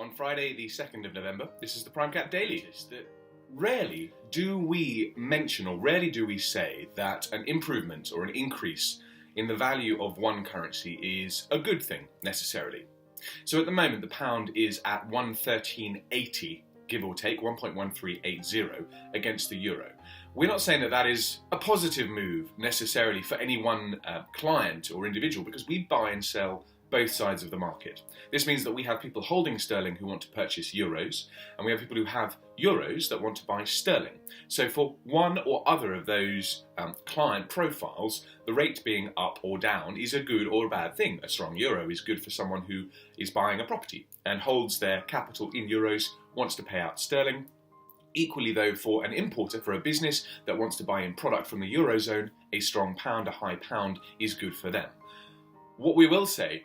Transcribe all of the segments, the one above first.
On Friday, the 2nd of November, this is the PrimeCap Daily. Rarely do we mention or rarely do we say that an improvement or an increase in the value of one currency is a good thing, necessarily. So at the moment, the pound is at 113.80, give or take, 1.1380 against the euro. We're not saying that that is a positive move, necessarily, for any one client or individual, because we buy and sell both sides of the market. This means that we have people holding sterling who want to purchase euros, and we have people who have euros that want to buy sterling. So for one or other of those client profiles, the rate being up or down is a good or a bad thing. A strong euro is good for someone who is buying a property and holds their capital in euros, wants to pay out sterling. Equally though, for an importer, for a business that wants to buy in product from the Eurozone, a strong pound, a high pound, is good for them. What we will say,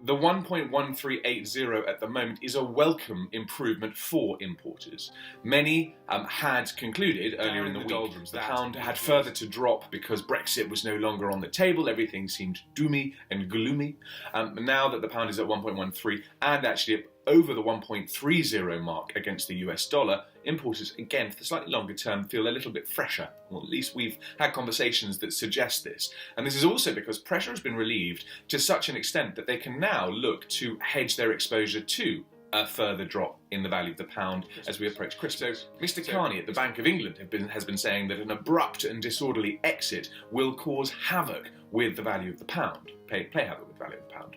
the 1.1380 at the moment is a welcome improvement for importers. Many had concluded earlier in the week the pound had further to drop because Brexit was no longer on the table, everything seemed doomy and gloomy. Now that the pound is at 1.13 and actually over the 1.30 mark against the US dollar, importers, again, for the slightly longer term, feel a little bit fresher. Or at least we've had conversations that suggest this. And this is also because pressure has been relieved to such an extent that they can now look to hedge their exposure to a further drop in the value of the pound as we approach Christmas. So, Mr. Carney at the Bank of England has been saying that an abrupt and disorderly exit will cause havoc with the value of the pound, play havoc with the value of the pound.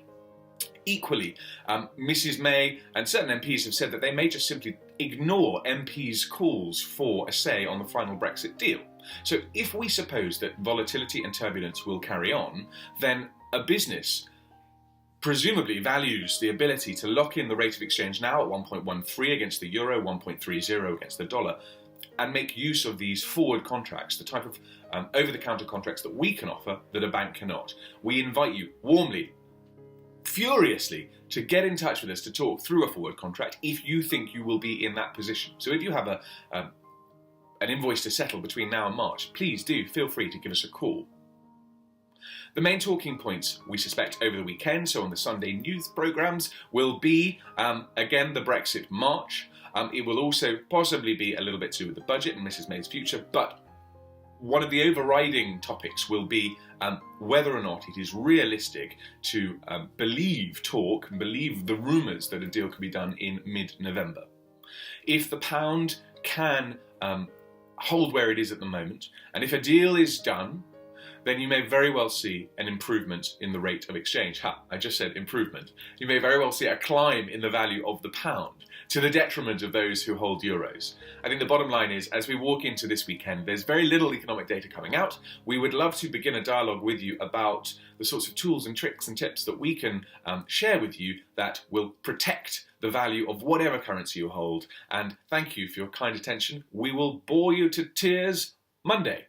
Equally, Mrs May and certain MPs have said that they may just simply ignore MPs' calls for a say on the final Brexit deal. So if we suppose that volatility and turbulence will carry on, then a business presumably values the ability to lock in the rate of exchange now at 1.13 against the euro, 1.30 against the dollar, and make use of these forward contracts, the type of over-the-counter contracts that we can offer that a bank cannot. We invite you warmly, furiously, to get in touch with us to talk through a forward contract if you think you will be in that position. So if you have an invoice to settle between now and March, please do feel free to give us a call. The main talking points, we suspect, over the weekend, so on the Sunday news programmes, will be, again, the Brexit march. It will also possibly be a little bit to do with the budget and Mrs May's future, but one of the overriding topics will be whether or not it is realistic to believe the rumours that a deal could be done in mid-November. If the pound can hold where it is at the moment, and if a deal is done, then you may very well see an improvement in the rate of exchange. I just said improvement. You may very well see a climb in the value of the pound, to the detriment of those who hold euros. I think the bottom line is, as we walk into this weekend, there's very little economic data coming out. We would love to begin a dialogue with you about the sorts of tools and tricks and tips that we can share with you that will protect the value of whatever currency you hold. And thank you for your kind attention. We will bore you to tears Monday.